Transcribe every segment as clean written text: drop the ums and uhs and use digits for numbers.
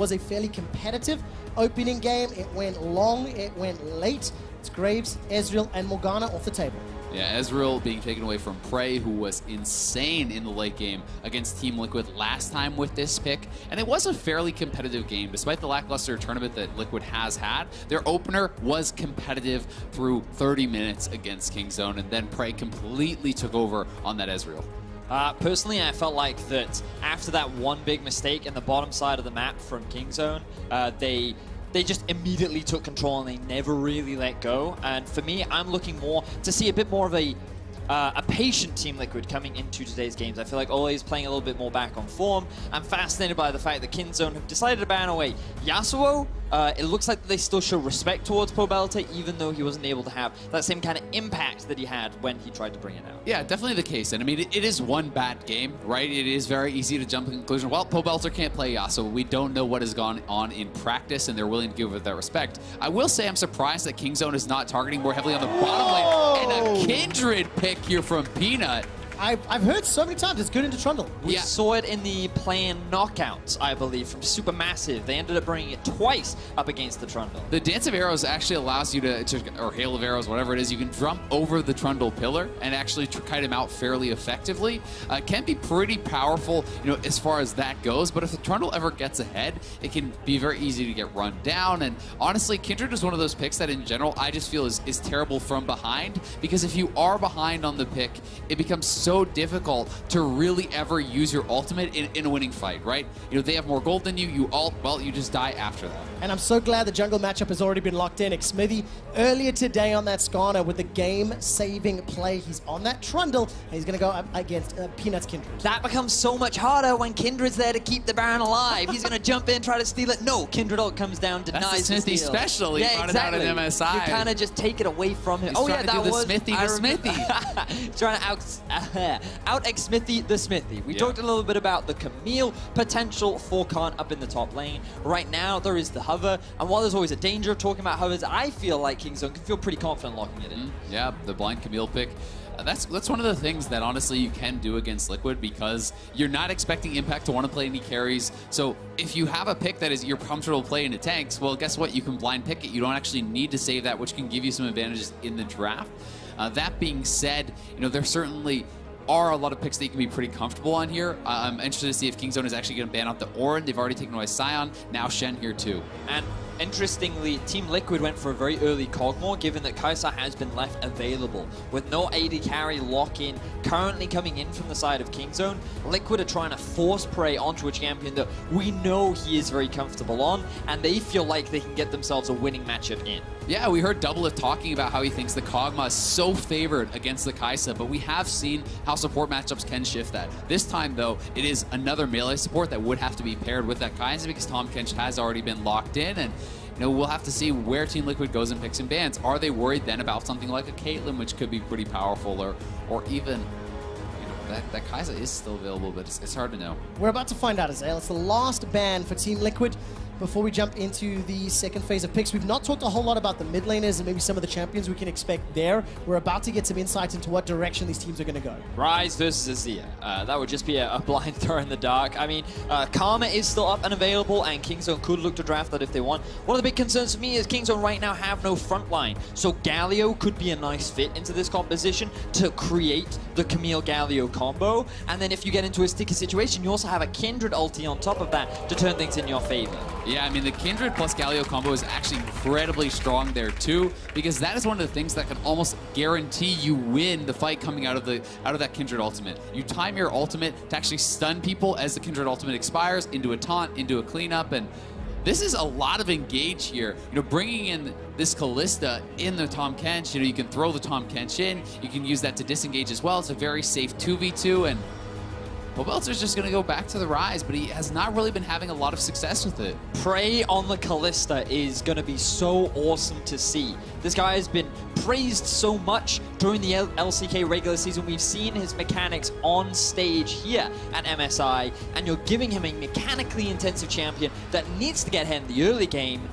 was a fairly competitive opening game. It went long, it went late. It's Graves, Ezreal, and Morgana off the table. Yeah, Ezreal being taken away from Prey, who was insane in the late game against Team Liquid last time with this pick. And it was a fairly competitive game. Despite the lackluster tournament that Liquid has had, their opener was competitive through 30 minutes against Kingzone, and then Prey completely took over on that Ezreal. Personally, I felt like that after that one big mistake in the bottom side of the map from Kingzone, they just immediately took control and they never really let go. And for me, I'm looking more to see a bit more of a patient Team Liquid coming into today's games. I feel like Ole is playing a little bit more back on form. I'm fascinated by the fact that Kingzone have decided to ban away Yasuo. It looks like they still show respect towards Pobelta, even though he wasn't able to have that same kind of impact that he had when he tried to bring it out. Yeah, definitely the case. And I mean, it is one bad game, right? It is very easy to jump to the conclusion, well, Pobelta can't play Yasuo. We don't know what has gone on in practice, and they're willing to give it that respect. I will say I'm surprised that Kingzone is not targeting more heavily on the bottom lane. And a Kindred pick here from Peanut. I've heard so many times it's good into Trundle. We saw it in the play-in knockouts, I believe, from Supermassive. They ended up bringing it twice up against the Trundle. The Dance of Arrows actually allows you to or Hail of Arrows, whatever it is, you can jump over the Trundle pillar and actually kite him out fairly effectively. Can be pretty powerful, you know, as far as that goes, but if the Trundle ever gets ahead, it can be very easy to get run down. And honestly, Kindred is one of those picks that in general, I just feel is terrible from behind, because if you are behind on the pick, it becomes so difficult to really ever use your ultimate in a winning fight, right? You know, they have more gold than you, you ult, well, you just die after that. And I'm so glad the jungle matchup has already been locked in. Xmithy earlier today on that Skarner with the game-saving play. He's on that Trundle, and he's going to go up against Peanut's Kindred. That becomes so much harder when Kindred's there to keep the Baron alive. He's going to jump in, try to steal it. No, Kindred ult comes down, denies That's the Smithy special. He brought it out in MSI. You kind of just take it away from him. He's trying to do the Smithy the Smithy. Trying to out-Xmithy the Smithy. We talked a little bit about the Camille potential for Khan up in the top lane. Right now, there is the hover, and while there's always a danger of talking about hovers, I feel like Kingzone can feel pretty confident locking it in. Yeah, the blind Camille pick. That's one of the things that honestly you can do against Liquid, because you're not expecting Impact to want to play any carries. So if you have a pick that is you're comfortable playing into tanks, well, guess what? You can blind pick it. You don't actually need to save that, which can give you some advantages in the draft. That being said, you know, there certainly are a lot of picks that you can be pretty comfortable on here. I'm interested to see if Kingzone is actually going to ban out the Orin. They've already taken away Sion, now Shen here too. And interestingly, Team Liquid went for a very early Kog'Maw, given that Kai'Sa has been left available. With no AD carry lock-in currently coming in from the side of Kingzone, Liquid are trying to force Prey onto a champion that we know he is very comfortable on, and they feel like they can get themselves a winning matchup in. Yeah, we heard Doublelift talking about how he thinks the Kog'Maw is so favored against the Kai'Sa, but we have seen how support matchups can shift that. This time, though, it is another melee support that would have to be paired with that Kai'Sa, because Tahm Kench has already been locked in, and you know, we'll have to see where Team Liquid goes and picks and bans. Are they worried then about something like a Caitlyn, which could be pretty powerful, or even, you know, that Kai'Sa is still available, but it's hard to know. We're about to find out, Azael. It's the last ban for Team Liquid before we jump into the second phase of picks. We've not talked a whole lot about the mid laners and maybe some of the champions we can expect there. We're about to get some insight into what direction these teams are going to go. Ryze versus Azir. That would just be a blind throw in the dark. I mean, Karma is still up and available, and Kingzone could look to draft that if they want. One of the big concerns for me is Kingzone right now have no front line, so Galio could be a nice fit into this composition to create the Camille-Galio combo, and then if you get into a sticky situation, you also have a Kindred ulti on top of that to turn things in your favor. Yeah, I mean, the Kindred plus Galio combo is actually incredibly strong there too, because that is one of the things that can almost guarantee you win the fight coming out of that Kindred ultimate. You time your ultimate to actually stun people as the Kindred ultimate expires into a taunt, into a cleanup, and this is a lot of engage here. You know, bringing in this Kalista in the Tahm Kench, you know, you can throw the Tahm Kench in, you can use that to disengage as well. It's a very safe 2v2, and Pobelter's just going to go back to the Ryze, but he has not really been having a lot of success with it. Prey on the Kalista is going to be so awesome to see. This guy has been praised so much during the LCK regular season. We've seen his mechanics on stage here at MSI, and you're giving him a mechanically intensive champion that needs to get ahead in the early game.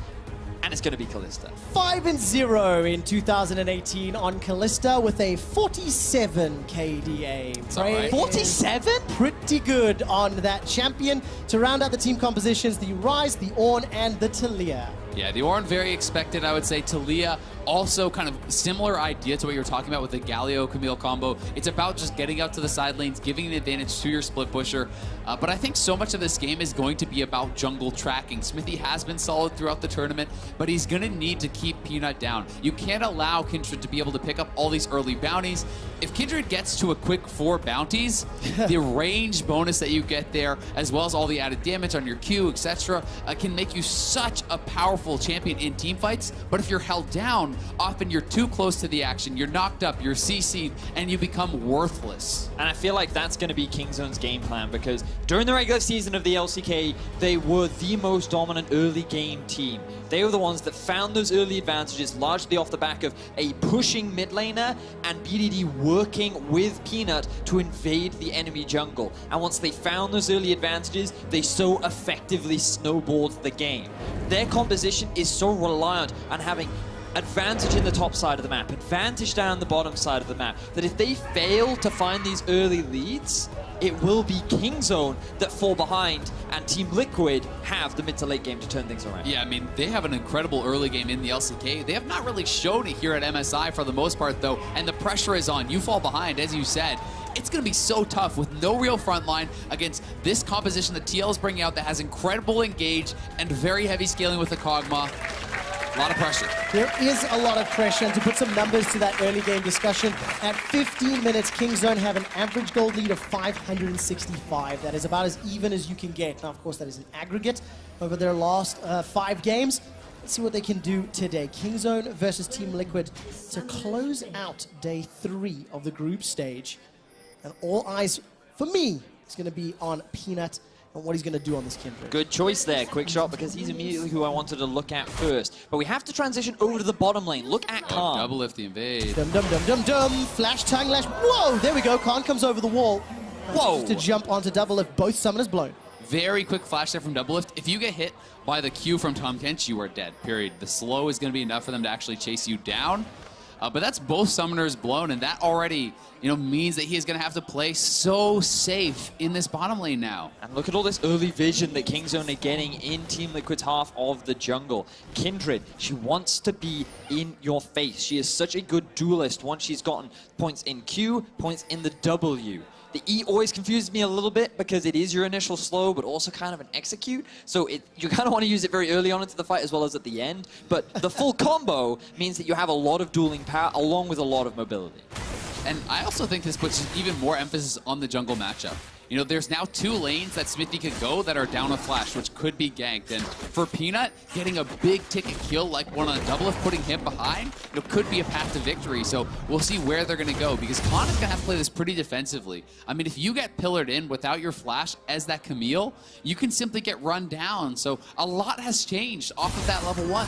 and it's going to be Kalista. 5-0 in 2018 on Kalista with a 47 KDA. all right. 47? Pretty good on that champion. To round out the team compositions, the Ryze, the Ornn, and the Talia. Yeah, the Ornn very expected, I would say. Talia, also kind of similar idea to what you were talking about with the Galio-Camille combo. It's about just getting out to the side lanes, giving an advantage to your split pusher. But I think so much of this game is going to be about jungle tracking. Smithy has been solid throughout the tournament, but he's going to need to keep Peanut down. You can't allow Kindred to be able to pick up all these early bounties. If Kindred gets to a quick 4 bounties, the range bonus that you get there, as well as all the added damage on your Q, etc., can make you such a powerful champion in team fights. But if you're held down, often you're too close to the action, you're knocked up, you're CC'd, and you become worthless. And I feel like that's going to be Kingzone's game plan, because during the regular season of the LCK, they were the most dominant early game team. They were the ones that found those early advantages largely off the back of a pushing mid laner and BDD working with Peanut to invade the enemy jungle. And once they found those early advantages, they so effectively snowballed the game. Their composition is so reliant on having advantage in the top side of the map, advantage down the bottom side of the map, that if they fail to find these early leads, it will be Kingzone that fall behind, and Team Liquid have the mid to late game to turn things around. Yeah, I mean, they have an incredible early game in the LCK. They have not really shown it here at MSI for the most part, though, and the pressure is on. You fall behind, as you said. It's going to be so tough with no real front line against this composition that TL is bringing out that has incredible engage and very heavy scaling with the Kog'Maw. A lot of pressure. There is a lot of pressure, and to put some numbers to that early game discussion, at 15 minutes, Kingzone have an average gold lead of 565. That is about as even as you can get. Now, of course, that is an aggregate over their last 5 games. Let's see what they can do today. Kingzone versus Team Liquid to close out day 3 of the group stage. And all eyes, for me, is going to be on Peanut and what he's going to do on this Kindred. Good choice there, Quick Shot, because he's immediately who I wanted to look at first. But we have to transition over to the bottom lane. Look at Khan. Double lift the invade. Dum dum dum dum dum. Flash tongue lash. Whoa, there we go. Khan comes over the wall. Whoa. To jump onto double lift. Both summoners blown. Very quick flash there from double lift. If you get hit by the Q from Tahm Kench, you are dead, period. The slow is going to be enough for them to actually chase you down. But that's both summoners blown, and that already, means that he is going to have to play so safe in this bottom lane now. And look at all this early vision that Kingzone are getting in Team Liquid's half of the jungle. Kindred, she wants to be in your face. She is such a good duelist once she's gotten points in Q, points in the W. The E always confuses me a little bit because it is your initial slow, but also kind of an execute. So you kind of want to use it very early on into the fight as well as at the end. But the full combo means that you have a lot of dueling power along with a lot of mobility. And I also think this puts even more emphasis on the jungle matchup. There's now 2 lanes that Smithy could go that are down a flash, which could be ganked. And for Peanut, getting a big ticket kill like one on a double lift, putting him behind, could be a path to victory. So we'll see where they're going to go, because Khan is going to have to play this pretty defensively. I mean, if you get pillared in without your flash as that Camille, you can simply get run down. So a lot has changed off of that level 1.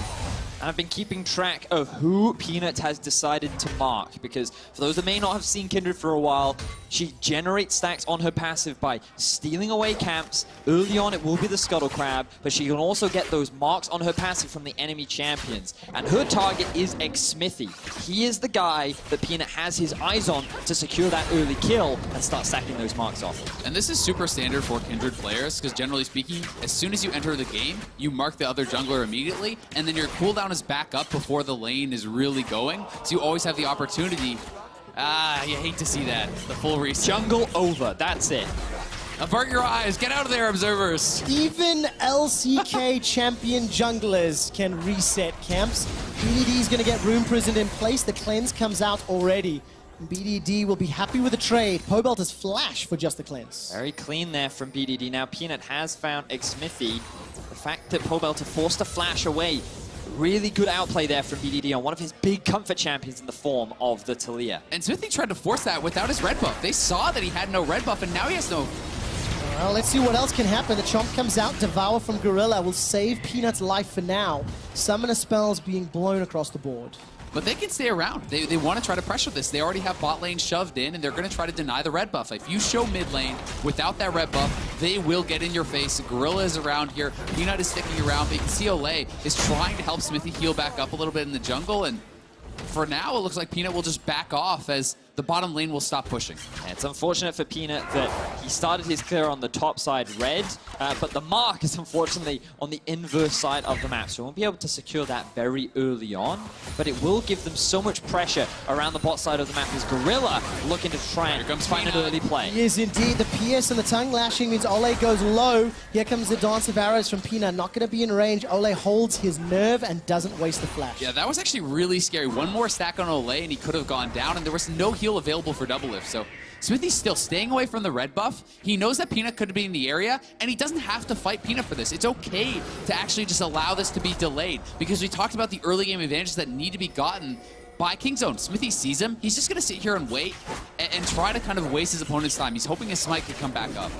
And I've been keeping track of who Peanut has decided to mark, because for those that may not have seen Kindred for a while, she generates stacks on her passive by stealing away camps. Early on, it will be the Scuttle Crab, but she can also get those marks on her passive from the enemy champions. And her target is Smithy. He is the guy that Peanut has his eyes on to secure that early kill and start stacking those marks off. And this is super standard for Kindred players, because generally speaking, as soon as you enter the game, you mark the other jungler immediately, and then your cooldown is back up before the lane is really going, so you always have the opportunity. You hate to see that. The full reset. Jungle over. That's it. Avert your eyes. Get out of there, observers. Even LCK champion junglers can reset camps. BDD is going to get room prisoned in place. The cleanse comes out already. BDD will be happy with the trade. Pobelt has flash for just the cleanse. Very clean there from BDD. Now Peanut has found Smithy. The fact that Pobelt forced a flash away, really good outplay there from BDD on one of his big comfort champions in the form of the Talia. And Smithy tried to force that without his red buff. They saw that he had no red buff, and now he has no... Well, let's see what else can happen. The Chomp comes out. Devour from Gorilla will save Peanut's life for now. Summoner spells being blown across the board. but they can stay around. They want to try to pressure this. They already have bot lane shoved in, and they're going to try to deny the red buff. If you show mid lane without that red buff, they will get in your face. Gorilla is around here. Peanut is sticking around, but you can see Olay is trying to help Smithy heal back up a little bit in the jungle, and for now, it looks like Peanut will just back off as the bottom lane will stop pushing. Yeah, it's unfortunate for Peanut that he started his clear on the top side red, but the mark is unfortunately on the inverse side of the map, so he won't be able to secure that very early on, but it will give them so much pressure around the bot side of the map as Gorilla looking to try and find an early play. Yes, indeed. The PS and the tongue lashing means Olay goes low. Here comes the dance of arrows from Peanut. Not going to be in range. Olay holds his nerve and doesn't waste the flash. Yeah, that was actually really scary. One more stack on Olay and he could have gone down, and there was no heal available for double lift. So Smithy's still staying away from the red buff. He knows that Peanut could be in the area, and he doesn't have to fight Peanut for this. It's okay to actually just allow this to be delayed, because we talked about the early game advantages that need to be gotten by Kingzone. Smithy sees him. He's just going to sit here and wait and try to kind of waste his opponent's time. He's hoping his smite could come back up.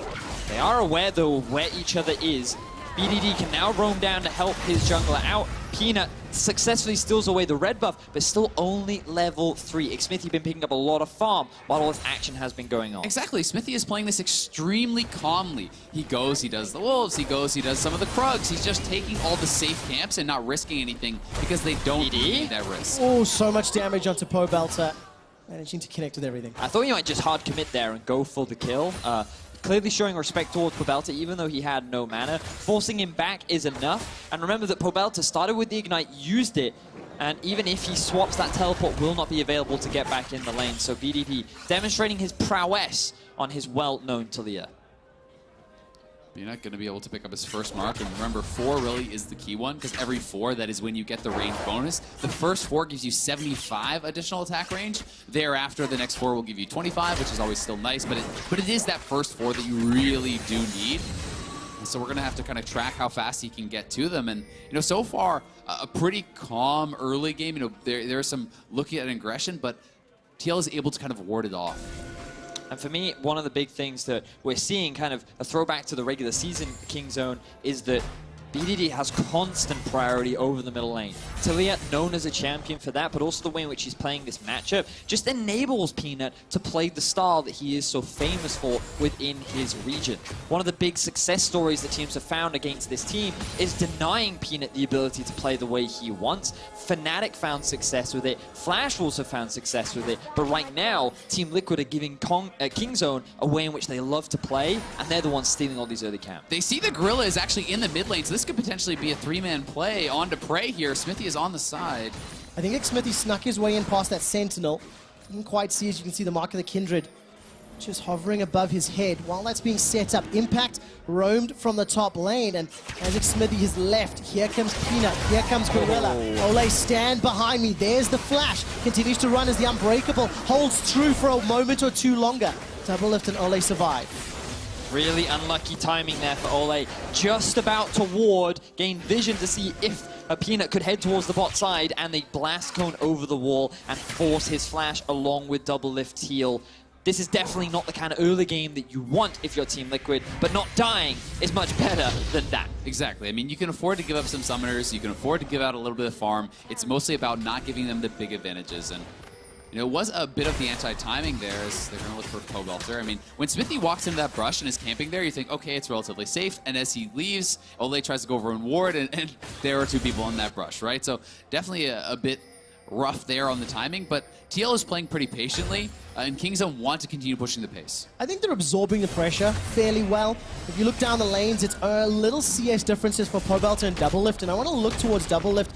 They are aware, though, of where each other is. BDD can now roam down to help his jungler out. Peanut successfully steals away the red buff, but still only level 3. Smithy been picking up a lot of farm while all this action has been going on. Exactly. Smithy is playing this extremely calmly. He goes, he does the wolves, he goes, he does some of the Krugs. He's just taking all the safe camps and not risking anything because they don't need that risk. Oh, so much damage onto Pobelter. Managing to connect with everything. I thought you might just hard commit there and go for the kill. Clearly showing respect towards Pobelter, even though he had no mana. Forcing him back is enough. And remember that Pobelter started with the Ignite, used it, and even if he swaps, that teleport will not be available to get back in the lane. So BDD demonstrating his prowess on his well-known Talia. You're not going to be able to pick up his first mark, and remember, 4 really is the key one, because every 4, that is when you get the range bonus. The first 4 gives you 75 additional attack range. Thereafter, the next 4 will give you 25, which is always still nice, but it is that first 4 that you really do need. And so we're going to have to kind of track how fast he can get to them. And, you know, so far, a pretty calm early game. You know, there's some looking at aggression, but TL is able to kind of ward it off. And for me, one of the big things that we're seeing, kind of a throwback to the regular season Kingzone, is that BDD has constant priority over the middle lane. Talia, known as a champion for that, but also the way in which he's playing this matchup, just enables Peanut to play the style that he is so famous for within his region. One of the big success stories that teams have found against this team is denying Peanut the ability to play the way he wants. Fnatic found success with it, Flash Wolves have found success with it, but right now, Team Liquid are giving Kingzone a way in which they love to play, and they're the ones stealing all these early camps. They see the Gorilla is actually in the mid lane, so this could potentially be a 3-man play on to Prey here. Smithy is on the side. I think Smithy snuck his way in past that Sentinel. Didn't quite see, as you can see, the mark of the Kindred just hovering above his head. While that's being set up, Impact roamed from the top lane, and as Smithy is left, here comes Peanut, here comes Gorilla. Olay, stand behind me. There's the flash. Continues to run as the Unbreakable holds true for a moment or two longer. Double lift and Olay survive. Really unlucky timing there for Olay. Just about to ward, gain vision to see if a Peanut could head towards the bot side, and they blast cone over the wall and force his flash along with double lift heal. This is definitely not the kind of early game that you want if you're Team Liquid, but not dying is much better than that. Exactly. I mean, you can afford to give up some summoners, you can afford to give out a little bit of farm. It's mostly about not giving them the big advantages. And you know, it was a bit of the anti-timing there as they're going to look for Pobelter. I mean, when Smithy walks into that brush and is camping there, you think, okay, it's relatively safe. And as he leaves, Olay tries to go over and ward, and there are 2 people in that brush, right? So definitely a bit rough there on the timing, but TL is playing pretty patiently, and Kingzone want to continue pushing the pace. I think they're absorbing the pressure fairly well. If you look down the lanes, it's a little CS differences for Pobelter and Double Lift, and I want to look towards Double Lift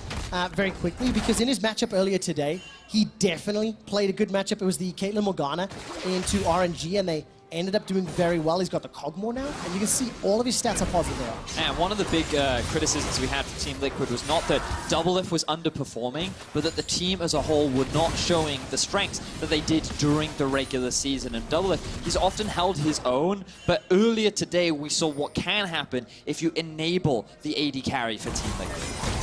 very quickly, because in his matchup earlier today, he definitely played a good matchup. It was the Caitlyn Morgana into RNG, and they ended up doing very well. He's got the Cogmore now, and you can see all of his stats are positive there. And one of the big criticisms we had for Team Liquid was not that Double Lift was underperforming, but that the team as a whole were not showing the strengths that they did during the regular season. And Double Lift, he's often held his own, but earlier today we saw what can happen if you enable the AD carry for Team Liquid.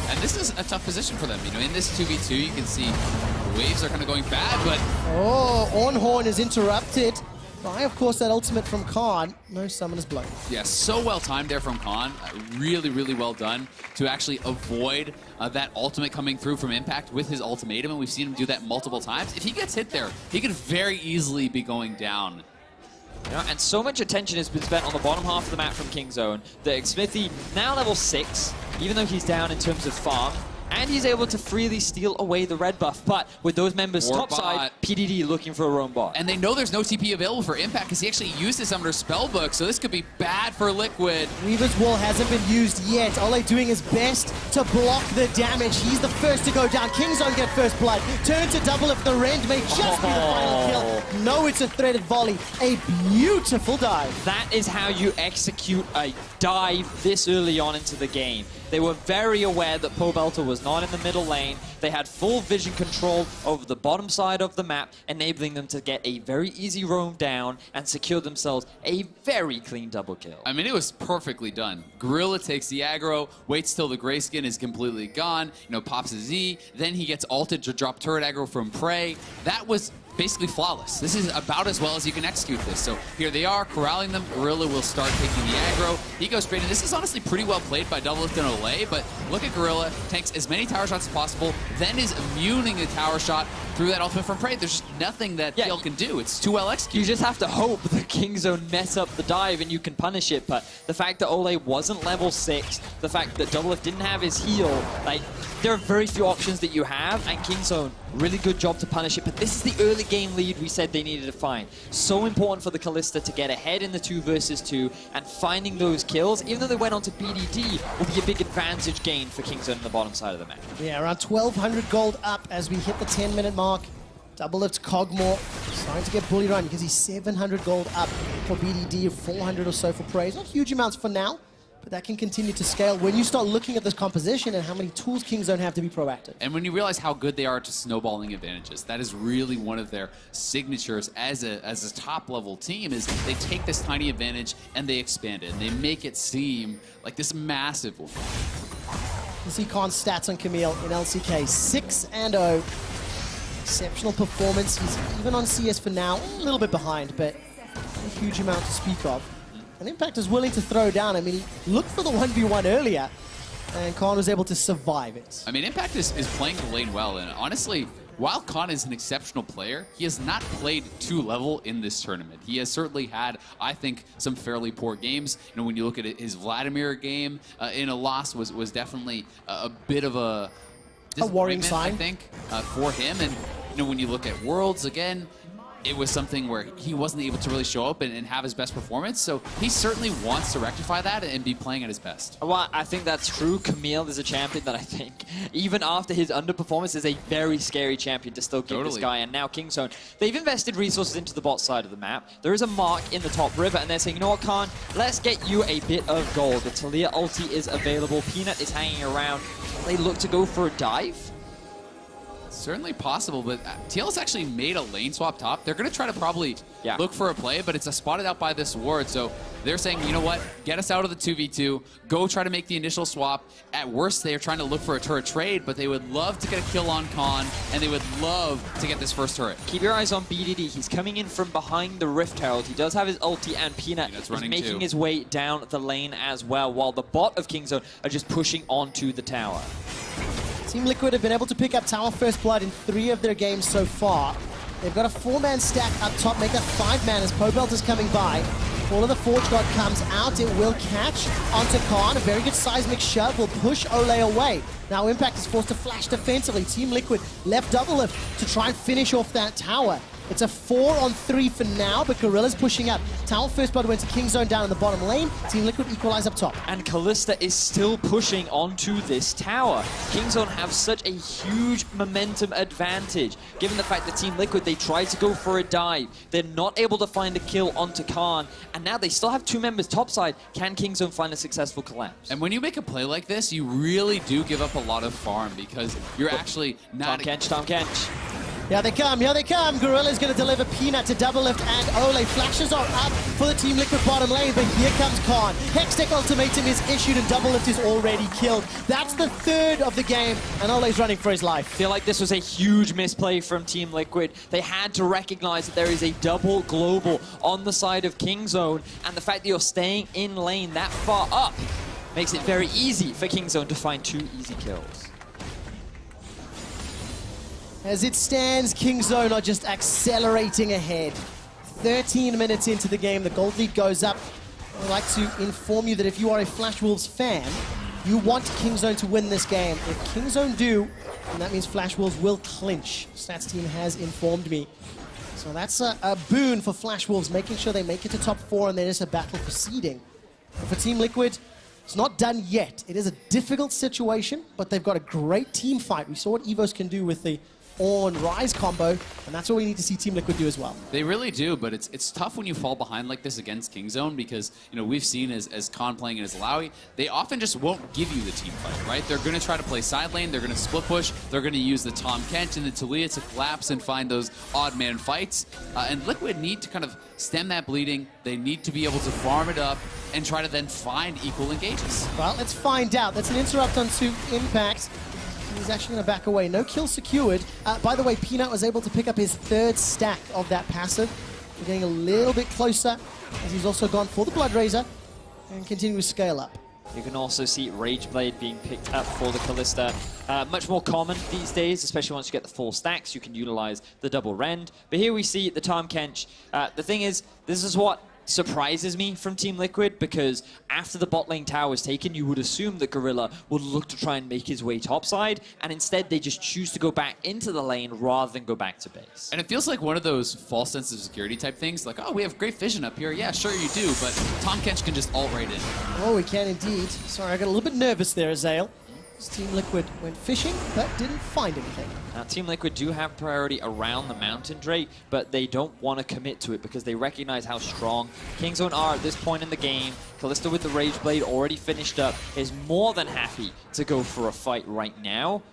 And this is a tough position for them. You know, in this 2v2, you can see the waves are kind of going bad, but... Oh, Ornhorn is interrupted. By, of course, that ultimate from Khan. No Summoner's Blow. Yeah, so well timed there from Khan. Really, really well done to actually avoid that ultimate coming through from Impact with his ultimatum, and we've seen him do that multiple times. If he gets hit there, he could very easily be going down. Yeah, and so much attention has been spent on the bottom half of the map from Kingzone that Smithy, now level 6, even though he's down in terms of farm, and he's able to freely steal away the red buff. But with those members topside, PDD looking for a roam bot. And they know there's no TP available for Impact because he actually used this under Spellbook, so this could be bad for Liquid. Weaver's Wall hasn't been used yet. Ole doing his best to block the damage. He's the first to go down. Kingzone get first blood. Turn to double if the Rend may just be the final kill. No, it's a threaded volley. A beautiful dive. That is how you execute a dive this early on into the game. They were very aware that Pobelter was not in the middle lane. They had full vision control over the bottom side of the map, enabling them to get a very easy roam down and secure themselves a very clean double kill. I mean, it was perfectly done. Gorilla takes the aggro, waits till the Grayskin is completely gone, pops a Z, then he gets ulted to drop turret aggro from Prey. That was basically flawless. This is about as well as you can execute this. So here they are, corralling them. Gorilla will start taking the aggro. He goes straight in. This is honestly pretty well played by Doublelift and Ole, but look at Gorilla, tanks as many tower shots as possible, then is immuning the tower shot through that ultimate from Prey. There's just nothing that Gale can do. It's too well executed. You just have to hope the Kingzone mess up the dive and you can punish it, but the fact that Ole wasn't level 6, the fact that Doublelift didn't have his heal, like, there are very few options that you have, and Kingzone, really good job to punish it, but this is the early game lead we said they needed to find. So important for the Kalista to get ahead in the 2 versus 2, and finding those kills, even though they went on to BDD, will be a big advantage gain for Kingzone on the bottom side of the map. Yeah, around 1,200 gold up as we hit the 10-minute mark. Doublelift's Cogmore starting to get bullied around because he's 700 gold up for BDD, 400 or so for Praise. Not huge amounts for now, but that can continue to scale when you start looking at this composition and how many tools Kingzone have to be proactive. And when you realize how good they are to snowballing advantages, that is really one of their signatures as a top-level team, is they take this tiny advantage and they expand it, and they make it seem like this massive one. You see Khan's stats on Camille in LCK, 6-0. Exceptional performance. He's even on CS for now, a little bit behind, but a huge amount to speak of. And Impact is willing to throw down. I mean, he looked for the 1v1 earlier, and Khan was able to survive it. I mean, Impact is playing the lane well, and honestly, while Khan is an exceptional player, he has not played 2 level in this tournament. He has certainly had, I think, some fairly poor games. When you look at it, his Vladimir game in a loss was definitely a bit of a worrying sign, I think, for him. And when you look at Worlds again, it was something where he wasn't able to really show up and have his best performance. So he certainly wants to rectify that and be playing at his best. Well, I think that's true. Camille is a champion that I think, even after his underperformance, is a very scary champion to still keep this guy. And now Kingzone, they've invested resources into the bot side of the map. There is a mark in the top river, and they're saying, you know what, Khan, let's get you a bit of gold. The Talia ulti is available. Peanut is hanging around. They look to go for a dive. Certainly possible, but TL's actually made a lane swap top. They're going to try to probably look for a play, but it's spotted out by this ward. So they're saying, you know what, get us out of the 2v2, go try to make the initial swap. At worst, they're trying to look for a turret trade, but they would love to get a kill on Khan, and they would love to get this first turret. Keep your eyes on BDD. He's coming in from behind the Rift Herald. He does have his ulti, and Peanut is making his way down the lane as well, while the bot of Kingzone are just pushing onto the tower. Team Liquid have been able to pick up tower first blood in 3 of their games so far. They've got a 4-man stack up top, make that 5-man as Pobelter's coming by. All of the Forge God comes out, it will catch onto Khan. A very good seismic shove will push Ole away. Now Impact is forced to flash defensively. Team Liquid left Doublelift to try and finish off that tower. It's a 4-on-3 for now, but Gorilla's pushing up. Tower first blood went to Kingzone down in the bottom lane. Team Liquid equalize up top. And Kalista is still pushing onto this tower. Kingzone have such a huge momentum advantage, given the fact that Team Liquid, they tried to go for a dive. They're not able to find a kill onto Khan, and now they still have 2 members topside. Can Kingzone find a successful collapse? And when you make a play like this, you really do give up a lot of farm, because you're actually not... Tom Kench. Here they come, here they come. Gorilla's going to deliver Peanut to double lift, and Ole flashes are up for the Team Liquid bottom lane, but here comes Khan. Hextech ultimatum is issued and double lift is already killed. That's the third of the game, and Ole's running for his life. I feel like this was a huge misplay from Team Liquid. They had to recognize that there is a double global on the side of Kingzone, and the fact that you're staying in lane that far up makes it very easy for Kingzone to find 2 easy kills. As it stands, Kingzone are just accelerating ahead. 13 minutes into the game, the gold lead goes up. I'd like to inform you that if you are a Flash Wolves fan, you want Kingzone to win this game. If Kingzone do, then that means Flash Wolves will clinch. Stats team has informed me. So that's a boon for Flash Wolves, making sure they make it to top 4 and then it's a battle for seeding. But for Team Liquid, it's not done yet. It is a difficult situation, but they've got a great team fight. We saw what Evos can do with the Ornn Ryze combo, and that's what we need to see Team Liquid do as well. They really do, but it's tough when you fall behind like this against Kingzone because, you know, we've seen as Khan playing and as Lowy, they often just won't give you the team fight, right? They're going to try to play side lane, they're going to split push, they're going to use the Tahm Kench and the Taliyah to collapse and find those odd man fights. And Liquid need to kind of stem that bleeding. They need to be able to farm it up and try to then find equal engages. Well, let's find out. That's an interrupt onto Impact. He's actually going to back away. No kill secured. By the way, Peanut was able to pick up his 3rd stack of that passive. We're getting a little bit closer, as he's also gone for the Blood Razor and continue to scale up. You can also see Rageblade being picked up for the Kalista. Much more common these days, especially once you get the full stacks, you can utilize the double rend. But here we see the Tahm Kench. The thing is, this is what surprises me from Team Liquid, because after the bot lane tower was taken, you would assume that Gorilla would look to try and make his way topside, and instead they just choose to go back into the lane rather than go back to base. And it feels like one of those false sense of security type things, like, oh, we have great vision up here. Yeah, sure you do, but Tahm Kench can just ult right in. Oh, we can indeed. Sorry, I got a little bit nervous there, Azale. Team Liquid went fishing, but didn't find anything. Now, Team Liquid do have priority around the Mountain Drake, but they don't want to commit to it because they recognize how strong Kingzone are at this point in the game. Kalista with the Rageblade already finished up is more than happy to go for a fight right now.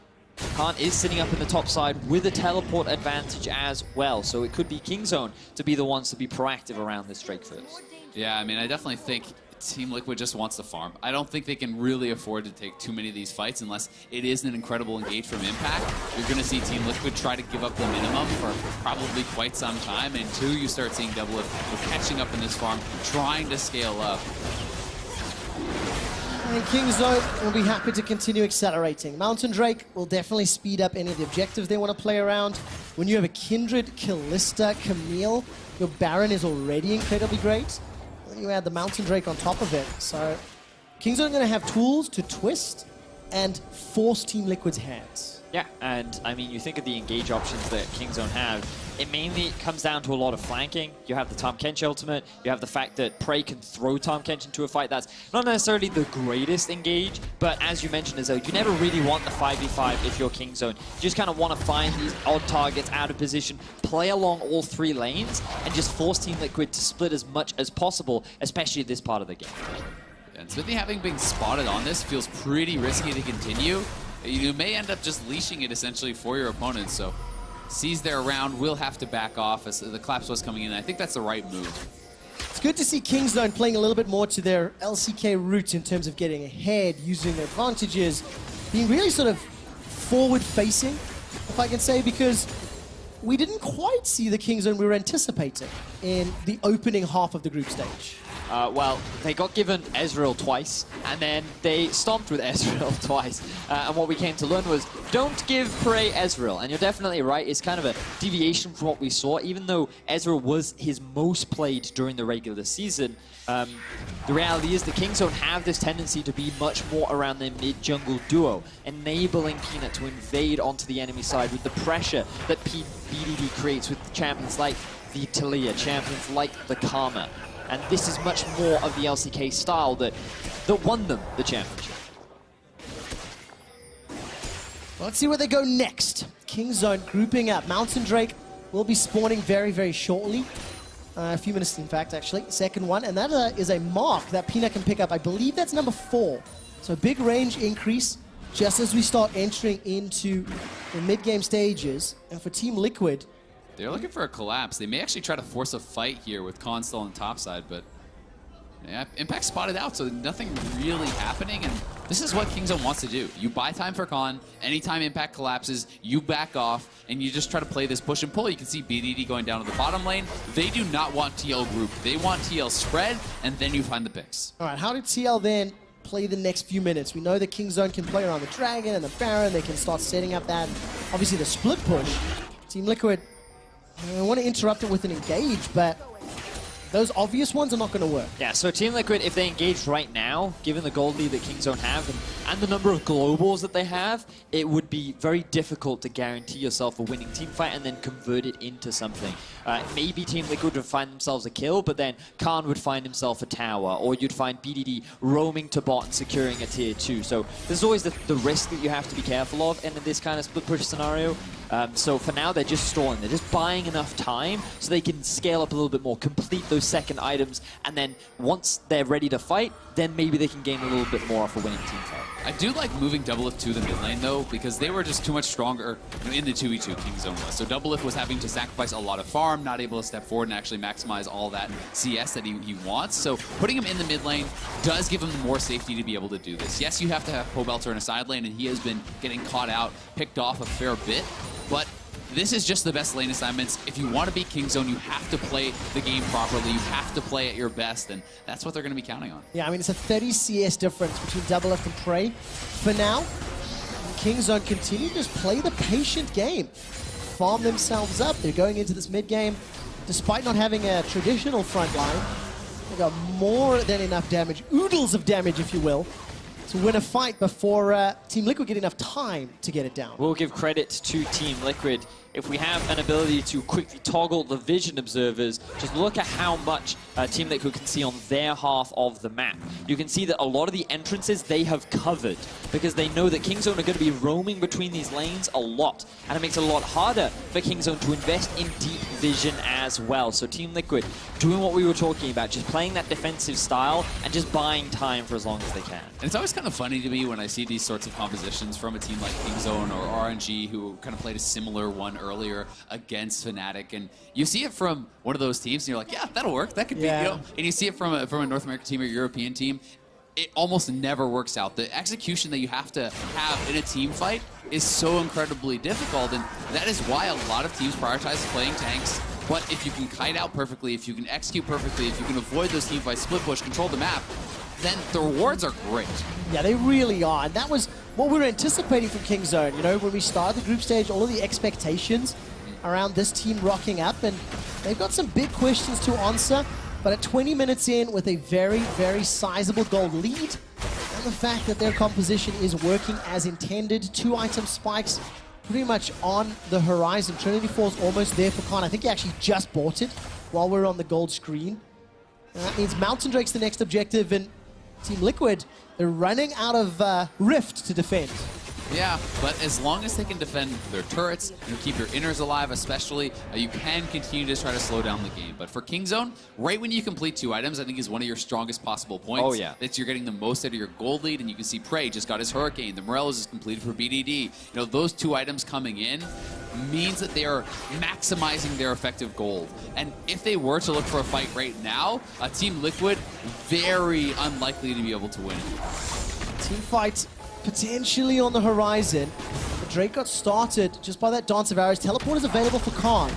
Khan is sitting up in the top side with a teleport advantage as well, so it could be Kingzone to be the ones to be proactive around this Drake first. Yeah, I mean, I definitely think Team Liquid just wants to farm. I don't think they can really afford to take too many of these fights unless it is an incredible engage from Impact. You're going to see Team Liquid try to give up the minimum for probably quite some time, and 2, you start seeing double lift. We're catching up in this farm, trying to scale up. And Kingzone will be happy to continue accelerating. Mountain Drake will definitely speed up any of the objectives they want to play around. When you have a Kindred, Kalista, Camille, your Baron is already incredibly great. You add the Mountain Drake on top of it. So Kingzone are going to have tools to twist and force Team Liquid's hands. Yeah, and I mean, you think of the engage options that Kingzone have, it mainly comes down to a lot of flanking. You have the Tahm Kench ultimate, you have the fact that Prey can throw Tahm Kench into a fight that's not necessarily the greatest engage, but as you mentioned, Azzo, you never really want the 5v5 if you're Kingzone. You just kind of want to find these odd targets out of position, play along all 3 lanes, and just force Team Liquid to split as much as possible, especially at this part of the game. And Smithy, having been spotted on this, feels pretty risky to continue. You may end up just leashing it essentially for your opponent, so sees their round, will have to back off as the collapse was coming in. I think that's the right move. It's good to see Kingzone playing a little bit more to their LCK roots in terms of getting ahead, using their advantages, being really sort of forward-facing, if I can say, because we didn't quite see the Kingzone we were anticipating in the opening half of the group stage. Well, they got given Ezreal twice, and then they stomped with Ezreal twice. And what we came to learn was, don't give Prey Ezreal. And you're definitely right, it's kind of a deviation from what we saw. Even though Ezreal was his most played during the regular season, the reality is the Kingzone have this tendency to be much more around their mid-jungle duo, enabling Peanut to invade onto the enemy side with the pressure that BDD creates with champions like the Taliyah, champions like the Karma. And this is much more of the LCK style that won them the championship. Well, let's see where they go next. Kingzone grouping up. Mountain Drake will be spawning very, very shortly. A few minutes, in fact, actually. Second one, and that is a mark that Peanut can pick up. I believe that's number 4. So big range increase just as we start entering into the mid-game stages, and for Team Liquid, They're looking for a collapse. They may actually try to force a fight here with Khan still on the top side, but yeah, Impact spotted out, so nothing really happening, and this is what Kingzone wants to do. You buy time for Khan, anytime Impact collapses, you back off, and you just try to play this push and pull. You can see BDD going down to the bottom lane. They do not want TL group. They want TL spread, and then you find the picks. all right, how did TL then play the next few minutes? We know that Kingzone can play around the Dragon and the Baron. They can start setting up that, obviously, the split push. Team Liquid, I want to interrupt it with an engage, but those obvious ones are not going to work. Yeah, so Team Liquid, if they engaged right now, given the gold lead that Kingzone have and the number of globals that they have, it would be very difficult to guarantee yourself a winning team fight and then convert it into something. Maybe Team Liquid would find themselves a kill, but then Khan would find himself a tower, or you'd find BDD roaming to bot and securing a tier 2. So there's always the risk that you have to be careful of in this kind of split push scenario. So for now, they're just stalling. They're just buying enough time so they can scale up a little bit more, complete those second items, and then once they're ready to fight, then maybe they can gain a little bit more off a winning team fight. I do like moving Doublelift to the mid lane, though, because they were just too much stronger in the 2v2 Kingzone was. So Doublelift was having to sacrifice a lot of farm, not able to step forward and actually maximize all that CS that he wants. So putting him in the mid lane does give him more safety to be able to do this. Yes, you have to have Pobelter in a side lane, and he has been getting caught out, picked off a fair bit, but this is just the best lane assignments. If you want to beat Kingzone, you have to play the game properly. You have to play at your best, and that's what they're going to be counting on. Yeah, I mean, it's a 30 CS difference between Doublelift and Prey. For now, Kingzone continue to just play the patient game. Farm themselves up. They're going into this mid-game. Despite not having a traditional front line, they got more than enough damage, oodles of damage, if you will, to win a fight before Team Liquid get enough time to get it down. We'll give credit to Team Liquid. If we have an ability to quickly toggle the vision observers, just look at how much Team Liquid can see on their half of the map. You can see that a lot of the entrances they have covered because they know that Kingzone are going to be roaming between these lanes a lot, and it makes it a lot harder for Kingzone to invest in deep vision as well. So Team Liquid doing what we were talking about, just playing that defensive style and just buying time for as long as they can. And it's always kind of funny to me when I see these sorts of compositions from a team like Kingzone or RNG, who kind of played a similar one earlier against Fnatic, and you see it from one of those teams and you're like, yeah, that'll work, that could be, you know, and you see it from a North American team or European team, it almost never works out. The execution that you have to have in a team fight is so incredibly difficult, and that is why a lot of teams prioritize playing tanks. But if you can kite out perfectly, if you can execute perfectly, if you can avoid those team fights, split push, control the map, then the rewards are great. Yeah, they really are. And that was what we were anticipating from Kingzone. You know, when we started the group stage, all of the expectations around this team rocking up, and they've got some big questions to answer. But at 20 minutes in, with a very, very sizable gold lead, and the fact that their composition is working as intended, 2-item spikes pretty much on the horizon. Trinity Falls almost there for Khan. I think he actually just bought it while we're on the gold screen. And that means Mountain Drake's the next objective, and Team Liquid, they're running out of Rift to defend. Yeah, but as long as they can defend their turrets and keep your inners alive especially, you can continue to try to slow down the game. But for Kingzone, right when you complete 2 items, I think is one of your strongest possible points. Oh, yeah. That you're getting the most out of your gold lead, and you can see Prey just got his Hurricane, the Morellos is completed for BDD. You know, those 2 items coming in means that they are maximizing their effective gold. And if they were to look for a fight right now, Team Liquid, very unlikely to be able to win. Team fight potentially on the horizon. But Drake got started just by that Dance of Arrows. Teleport is available for Khan.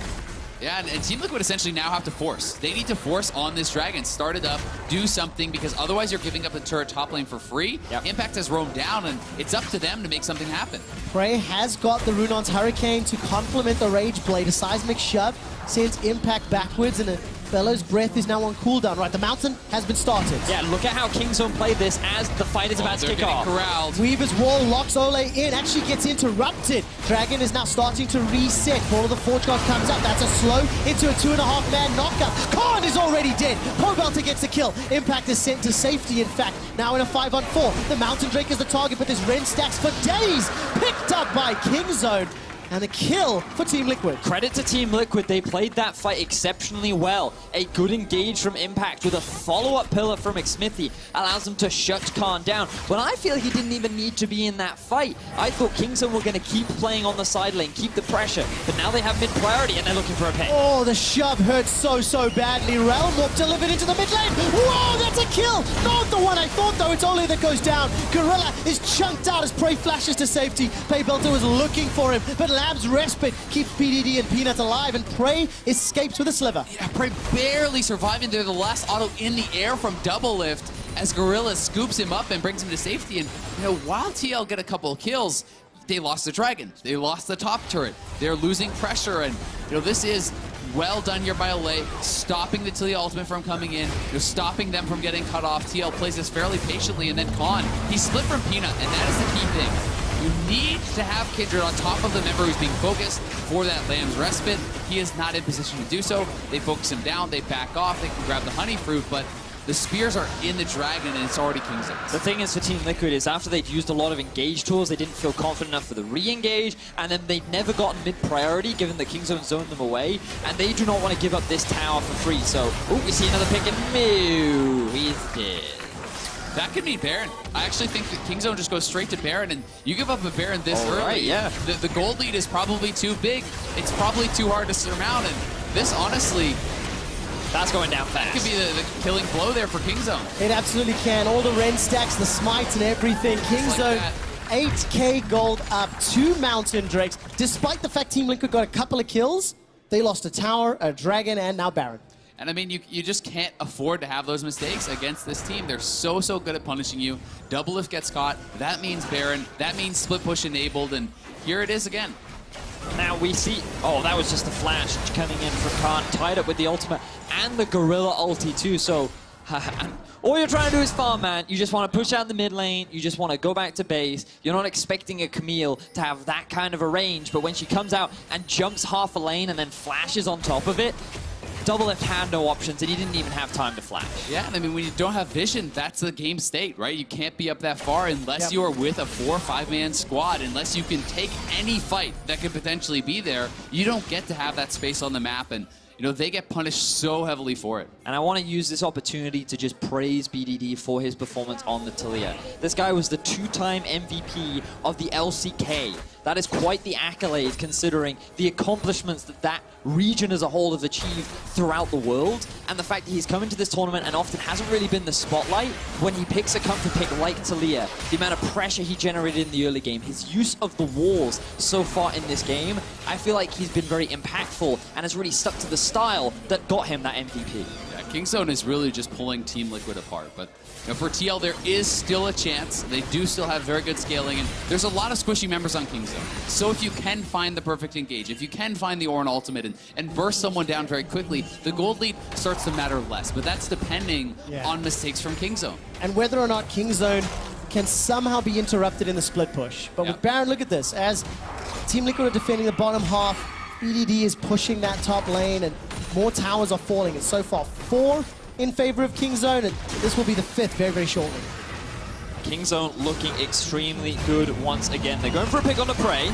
Yeah, and Team Liquid essentially now have to force. They need to force on this Dragon. Start it up, do something, because otherwise you're giving up the turret top lane for free. Yep. Impact has roamed down, and it's up to them to make something happen. Prey has got the Runon's Hurricane to complement the Rage Blade. A seismic shove sends Impact backwards, and a Bellow's Breath is now on cooldown. Right, the mountain has been started. Yeah, look at how Kingzone played this as the fight is about to kick off. Corralled. Weaver's wall locks Ole in, actually gets interrupted. Dragon is now starting to reset. Ball of the Forge God comes up. That's a slow into a 2.5-man knockup. Khan is already dead. Pobelter gets a kill. Impact is sent to safety, in fact. Now in a 5-on-4. The Mountain Drake is the target, but there's Ren stacks for days. Picked up by Kingzone. And a kill for Team Liquid. Credit to Team Liquid, they played that fight exceptionally well. A good engage from Impact with a follow-up pillar from McSmithy allows them to shut Khan down. When I feel he didn't even need to be in that fight. I thought Kingzone were going to keep playing on the side lane, keep the pressure, but now they have mid-priority and they're looking for a pick. Oh, the shove hurt so badly. Realm Warp delivered into the mid lane. Whoa, that's a kill! Not the one I thought, though. It's Ole that goes down. Gorilla is chunked out as Prey flashes to safety. Paybelter was looking for him, but Lab's respite keeps PDD and Peanut alive, and Prey escapes with a sliver. Yeah, Prey barely surviving there. The last auto in the air from Double Lift as Gorilla scoops him up and brings him to safety. And, you know, while TL get a couple of kills, they lost the Dragon. They lost the top turret. They're losing pressure, and, you know, this is well done here by Ole, stopping the Talia ultimate from coming in, you know, stopping them from getting cut off. TL plays this fairly patiently, and then Khan, he split from Peanut, and that is the key thing. You need to have Kindred on top of the member who's being focused for that Lamb's respite. He is not in position to do so. They focus him down, they back off, they can grab the honey fruit, but the spears are in the Dragon and it's already Kingzone. The thing is for Team Liquid is after they'd used a lot of engage tools, they didn't feel confident enough for the re-engage, and then they'd never gotten mid-priority given that Kingzone zoned them away, and they do not want to give up this tower for free. So, we see another pick and Mew, he's dead. That could be Baron. I actually think that Kingzone just goes straight to Baron, and you give up a Baron this early. Right, yeah. The gold lead is probably too big. It's probably too hard to surmount, and this honestly, that's going down fast. could be the killing blow there for Kingzone. It absolutely can. All the Ren stacks, the smites and everything. Kingzone, like 8k gold up, 2 Mountain Drakes. Despite the fact Team Liquid got a couple of kills, they lost a tower, a dragon, and now Baron. And I mean, you just can't afford to have those mistakes against this team. They're so good at punishing you. Double Lift gets caught. That means Baron. That means split push enabled. And here it is again. Now we see, oh, that was just a flash coming in from Khan, tied up with the ultimate and the Gorilla ulti too. So all you're trying to do is farm, man. You just want to push out the mid lane. You just want to go back to base. You're not expecting a Camille to have that kind of a range, but when she comes out and jumps half a lane and then flashes on top of it, Double Lift had no options, and he didn't even have time to flash. Yeah, and I mean, when you don't have vision, that's the game state, right? You can't be up that far unless you are with a 4 or 5-man squad. Unless you can take any fight that could potentially be there, you don't get to have that space on the map, and you know, they get punished so heavily for it. And I want to use this opportunity to just praise BDD for his performance on the Talia. This guy was the 2-time MVP of the LCK. That is quite the accolade considering the accomplishments that region as a whole have achieved throughout the world, and the fact that he's come into this tournament and often hasn't really been the spotlight. When he picks a comfort pick like Talia, the amount of pressure he generated in the early game, his use of the walls so far in this game, I feel like he's been very impactful and has really stuck to the style that got him that MVP. Yeah, Kingzone is really just pulling Team Liquid apart, but you know, for TL, there is still a chance. They do still have very good scaling, and there's a lot of squishy members on Kingzone. So if you can find the perfect engage, if you can find the Ornn ultimate and burst someone down very quickly, the gold lead starts to matter less. But that's depending on mistakes from Kingzone. And whether or not Kingzone can somehow be interrupted in the split push. But with Baron, look at this. As Team Liquid are defending the bottom half, BDD is pushing that top lane, and more towers are falling. And so far, 4 in favor of Kingzone, and this will be the 5th very shortly. Kingzone looking extremely good once again. They're going for a pick on the Prey.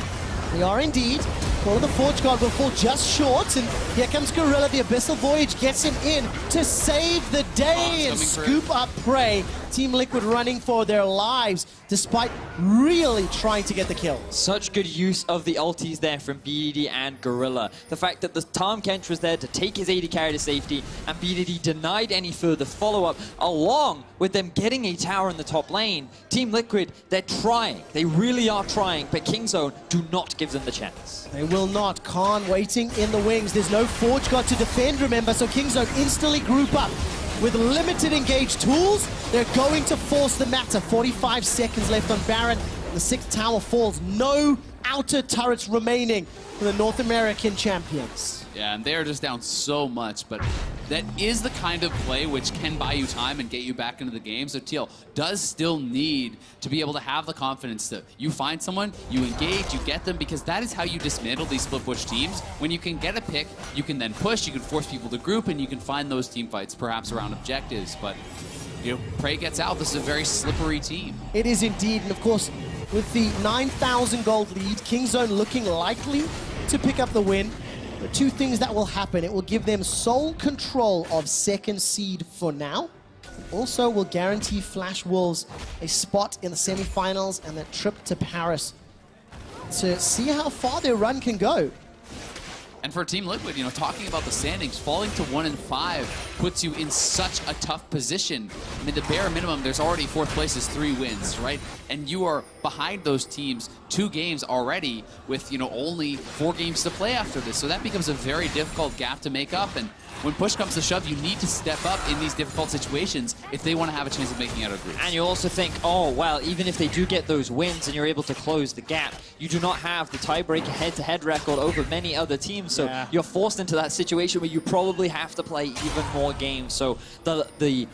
They are indeed. Call of the Forge Guard will fall just short, and here comes Gorilla. The Abyssal Voyage gets him in to save the day and scoop up Prey. Team Liquid running for their lives despite really trying to get the kill. Such good use of the ultis there from BDD and Gorilla. The fact that the Tahm Kench was there to take his AD carry to safety, and BDD denied any further follow-up, along with them getting a tower in the top lane. Team Liquid, they're trying. They really are trying, but Kingzone do not give them the chance. They will not. Khan waiting in the wings. There's no Forge Guard to defend, remember, so Kingzone instantly group up. With limited engage tools, they're going to force the matter. 45 seconds left on Baron. The 6th tower falls. No outer turrets remaining for the North American champions. Yeah, and they're just down so much, but that is the kind of play which can buy you time and get you back into the game. So TL does still need to be able to have the confidence to, you find someone, you engage, you get them, because that is how you dismantle these split push teams. When you can get a pick, you can then push, you can force people to group, and you can find those team fights perhaps around objectives. But you know, Prey gets out. This is a very slippery team. It is indeed, and of course, with the 9,000 gold lead. Kingzone looking likely to pick up the win. The two things that will happen, it will give them sole control of second seed for now. Also will guarantee Flash Wolves a spot in the semifinals and a trip to Paris to see how far their run can go. And for Team Liquid, you know, talking about the standings, falling to 1 and 5 puts you in such a tough position. I mean, the bare minimum, there's already fourth place is 3 wins, right? And you are behind those teams 2 games already with, you know, only 4 games to play after this. So that becomes a very difficult gap to make up. And when push comes to shove, you need to step up in these difficult situations if they want to have a chance of making out of groups. And you also think, oh, well, even if they do get those wins and you're able to close the gap, you do not have the tiebreaker head-to-head record over many other teams. So you're forced into that situation where you probably have to play even more games. So the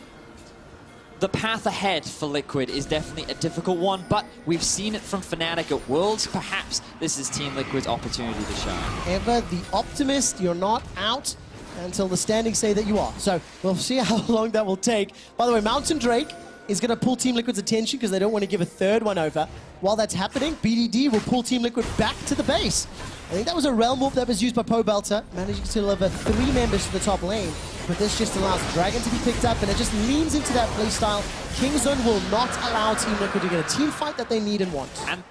path ahead for Liquid is definitely a difficult one, but we've seen it from Fnatic at Worlds. Perhaps this is Team Liquid's opportunity to shine. Ever the optimist, you're not out until the standings say that you are. So we'll see how long that will take. By the way, Mountain Drake is going to pull Team Liquid's attention because they don't want to give a third one over. While that's happening, BDD will pull Team Liquid back to the base. I think that was a realm move that was used by Pobelter, managing to deliver 3 members to the top lane. But this just allows Dragon to be picked up, and it just leans into that playstyle. Kingzone will not allow Team Liquid to get a team fight that they need and want. And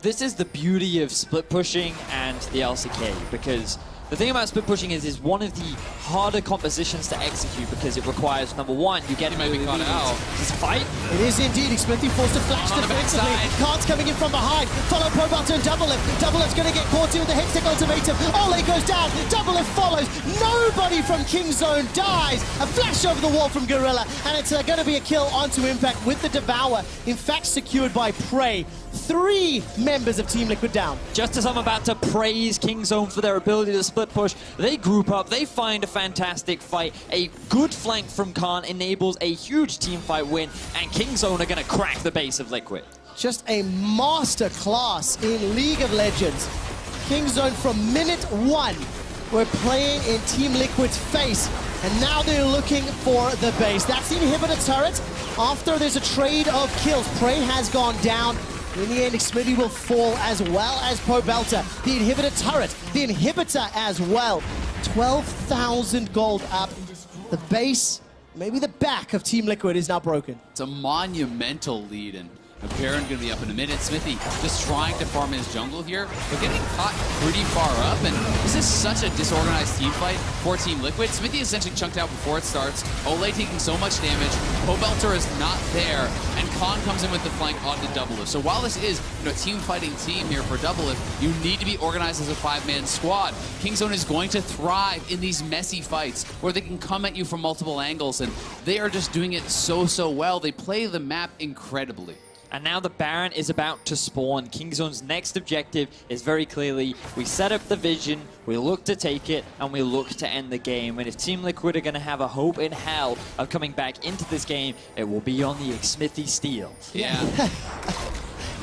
this is the beauty of split pushing and the LCK, because the thing about split pushing is one of the harder compositions to execute because it requires, number one, you get might be caught out. This fight. It is indeed. Xmithie forced to flash defensively. Khan's coming in from behind. Follow Pobelter and Doublelift. Doublelift's going to get caught in with the Hextech ultimatum. Ole goes down. Doublelift follows. Nobody from Kingzone dies. A flash over the wall from Gorilla. And it's going to be a kill onto Impact with the Devour. In fact, secured by Prey. 3 members of Team Liquid down. Just as I'm about to praise Kingzone for their ability to split push, they group up, they find a fantastic fight. A good flank from Khan enables a huge team fight win, and Kingzone are going to crack the base of Liquid. Just a master class in League of Legends. Kingzone from minute 1 were playing in Team Liquid's face, and now they're looking for the base. That's the inhibitor turret. After there's a trade of kills, Prey has gone down. In the end, Xmithie will fall as well as Pobelter. The inhibitor turret, the inhibitor as well. 12,000 gold up. The base, maybe the back of Team Liquid is now broken. It's a monumental lead, and Baron going to be up in a minute. Xmithie just trying to farm his jungle here, but getting caught pretty far up, and this is such a disorganized team fight for Team Liquid. Xmithie essentially chunked out before it starts. Ole taking so much damage. Pobelter is not there, and Khan comes in with the flank onto Doublelift. So while this is, you know, team fighting team here for Doublelift, you need to be organized as a 5-man squad. Kingzone is going to thrive in these messy fights where they can come at you from multiple angles, and they are just doing it so well. They play the map incredibly. And now the Baron is about to spawn. Kingzone's next objective is very clearly, we set up the vision, we look to take it, and we look to end the game. And if Team Liquid are going to have a hope in hell of coming back into this game, it will be on the Xmithie steal. Yeah.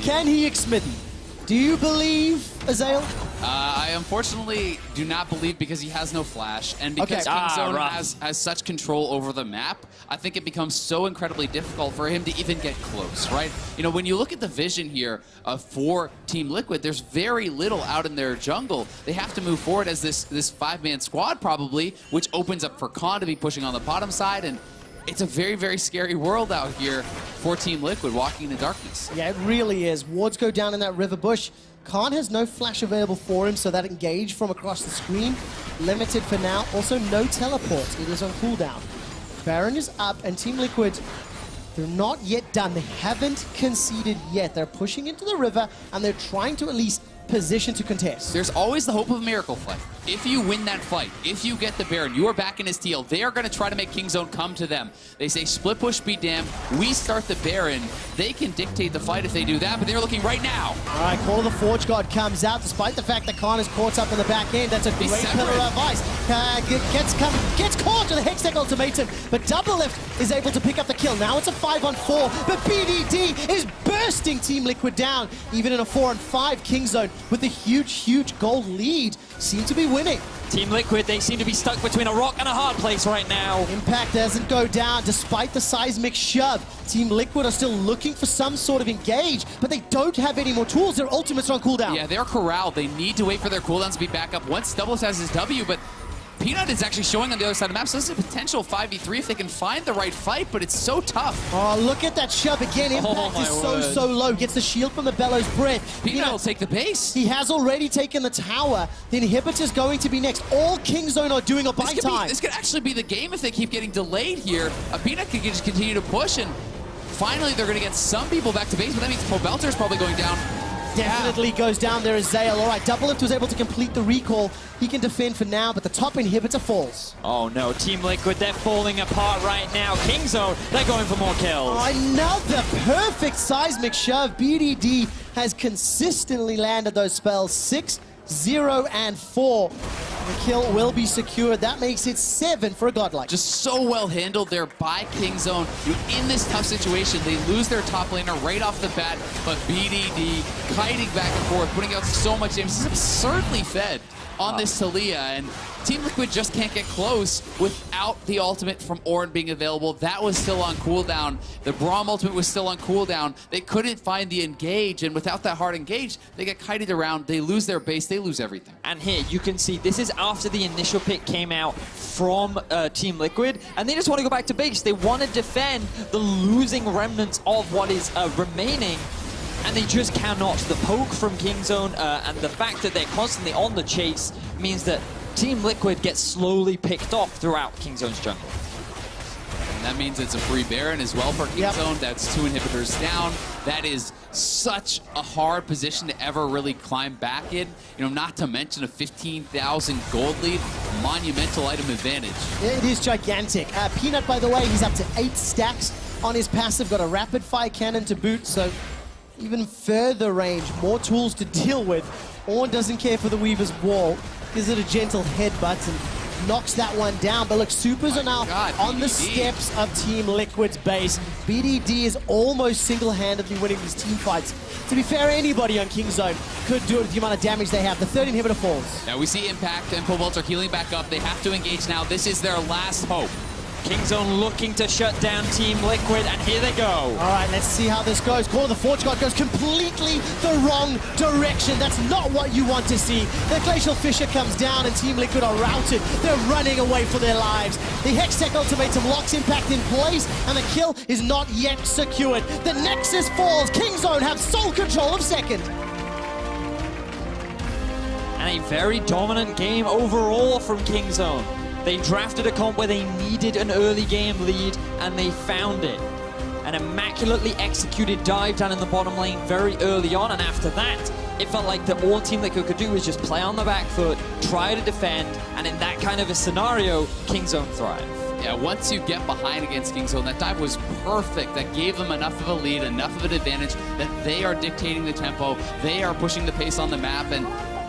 Can he Xmithie? Do you believe, Azael? I unfortunately do not believe because he has no flash, and because Kingzone has such control over the map, I think it becomes so incredibly difficult for him to even get close, right? You know, when you look at the vision here for Team Liquid, there's very little out in their jungle. They have to move forward as this 5-man squad probably, which opens up for Khan to be pushing on the bottom side, and it's a very scary world out here for Team Liquid walking in the darkness. Yeah, it really is. Wards go down in that river bush. Khan has no flash available for him, so that engage from across the screen, limited for now. Also, no teleport. It is on cooldown. Baron is up, and Team Liquid, they're not yet done. They haven't conceded yet. They're pushing into the river, and they're trying to at least position to contest. There's always the hope of a miracle fight. If you win that fight, if you get the Baron, you are back in his teal. They are going to try to make Kingzone come to them. They say split push be damned. We start the Baron. They can dictate the fight if they do that, but they're looking right now. All right, Call of the Forge God comes out despite the fact that Khan is caught up in the back end. That's a great pillar of ice. Gets caught with the Hextech ultimatum, but Doublelift is able to pick up the kill. Now it's a 5-on-4, but BDD is bursting Team Liquid down. Even in a 4-on-5, Kingzone with a huge gold lead seem to be winning. Team Liquid, they seem to be stuck between a rock and a hard place right now. Impact doesn't go down despite the seismic shove. Team Liquid are still looking for some sort of engage, but they don't have any more tools. Their ultimates are on cooldown. Yeah, they're corralled. They need to wait for their cooldowns to be back up once Doubles has his W, but Peanut is actually showing on the other side of the map, so this is a potential 5v3 if they can find the right fight, but it's so tough. Oh, look at that shove again. Impact is so low. Gets the shield from the Bellows Breath. Peanut will take the base. He has already taken the tower. The inhibitor's going to be next. All Kingzone are doing a buy time. This could actually be the game if they keep getting delayed here. Peanut could just continue to push, and finally they're going to get some people back to base, but that means Pobelter's probably going down. Definitely goes down there as Zale. All right, Doublelift was able to complete the recall. He can defend for now, but the top inhibitor falls. Oh no, Team Liquid, they're falling apart right now. Kingzone, they're going for more kills. Another perfect seismic shove. BDD has consistently landed those spells. 6, 0, and 4. The kill will be secured. That makes it 7 for a godlike. Just so well handled there by Kingzone. In this tough situation, they lose their top laner right off the bat, but BDD kiting back and forth, putting out so much damage. This is absurdly fed on this Talia, and Team Liquid just can't get close without the ultimate from Ornn being available. That was still on cooldown. The Braum ultimate was still on cooldown. They couldn't find the engage, and without that hard engage, they get kited around. They lose their base. They lose everything. And here, you can see, this is after the initial pick came out from Team Liquid, and they just want to go back to base. They want to defend the losing remnants of what is remaining, and they just cannot. The poke from Kingzone and the fact that they're constantly on the chase means that Team Liquid gets slowly picked off throughout Kingzone's jungle. And that means it's a free Baron as well for Kingzone. Yep. That's 2 inhibitors down. That is such a hard position to ever really climb back in. You know, not to mention a 15,000 gold lead, monumental item advantage. It is gigantic. Peanut, by the way, he's up to 8 stacks on his passive. Got a rapid fire cannon to boot, so even further range, more tools to deal with. Ornn doesn't care for the Weaver's Wall. Gives it a gentle headbutt and knocks that one down. But look, Supers are now on the steps of Team Liquid's base. BDD is almost single-handedly winning these team fights. To be fair, anybody on Kingzone could do it with the amount of damage they have. The third inhibitor falls. Now we see Impact and Pobelter healing back up. They have to engage now. This is their last hope. Kingzone looking to shut down Team Liquid, and here they go. All right, let's see how this goes. Call of the Forge God goes completely the wrong direction. That's not what you want to see. The Glacial Fissure comes down, and Team Liquid are routed. They're running away for their lives. The Hextech Ultimatum locks Impact in place, and the kill is not yet secured. The Nexus falls. Kingzone have sole control of second. And a very dominant game overall from Kingzone. They drafted a comp where they needed an early game lead, and they found it. An immaculately executed dive down in the bottom lane very early on, and after that, it felt like the all Team Liquid could do was just play on the back foot, try to defend, and in that kind of a scenario, Kingzone thrive. Yeah, once you get behind against Kingzone, that dive was perfect. That gave them enough of a lead, enough of an advantage that they are dictating the tempo, they are pushing the pace on the map, and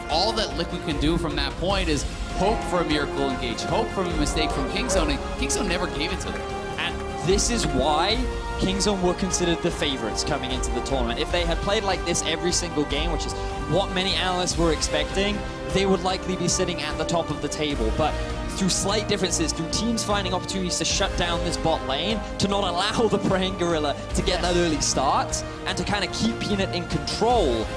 all that Liquid can do from that point is hope for a miracle engage, hope for a mistake from Kingzone, and Kingzone never gave it to them. And this is why Kingzone were considered the favorites coming into the tournament. If they had played like this every single game, which is what many analysts were expecting, they would likely be sitting at the top of the table. But through slight differences, through teams finding opportunities to shut down this bot lane, to not allow the Praying Gorilla to get that early start, and to kind of keep Peanut in control,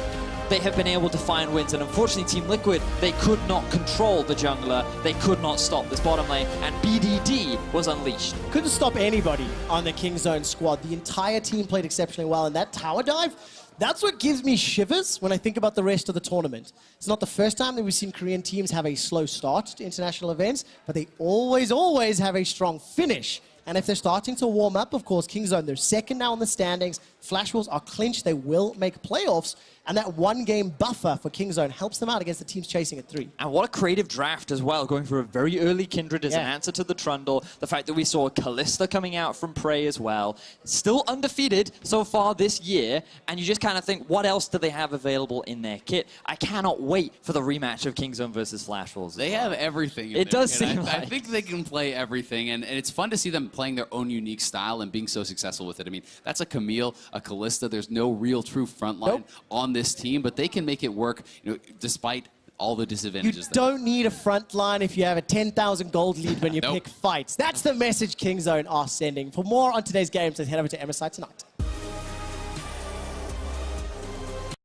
they have been able to find wins. And unfortunately, Team Liquid, they could not control the jungler. They could not stop this bottom lane, and BDD was unleashed. Couldn't stop anybody on the Kingzone squad. The entire team played exceptionally well, and that tower dive, that's what gives me shivers when I think about the rest of the tournament. It's not the first time that we've seen Korean teams have a slow start to international events, but they always have a strong finish. And if they're starting to warm up, of course, Kingzone, they're second now in the standings. Flash Wolves are clinched. They will make playoffs. And that one-game buffer for Kingzone helps them out against the teams chasing at 3. And what a creative draft as well, going for a very early Kindred as an answer to the Trundle. The fact that we saw Kalista coming out from Prey as well. Still undefeated so far this year, and you just kind of think, what else do they have available in their kit? I cannot wait for the rematch of Kingzone versus Flash Wolves. They have everything in it does seem like. I think they can play everything, and it's fun to see them playing their own unique style and being so successful with it. I mean, that's a Camille, a Kalista. There's no real true frontline on this team, but they can make it work, you know, despite all the You disadvantages. don't need a front line if you have a 10,000 gold lead when you Nope. pick fights. That's the message Kingzone are sending. For more on today's games, let's head over to MSI Tonight.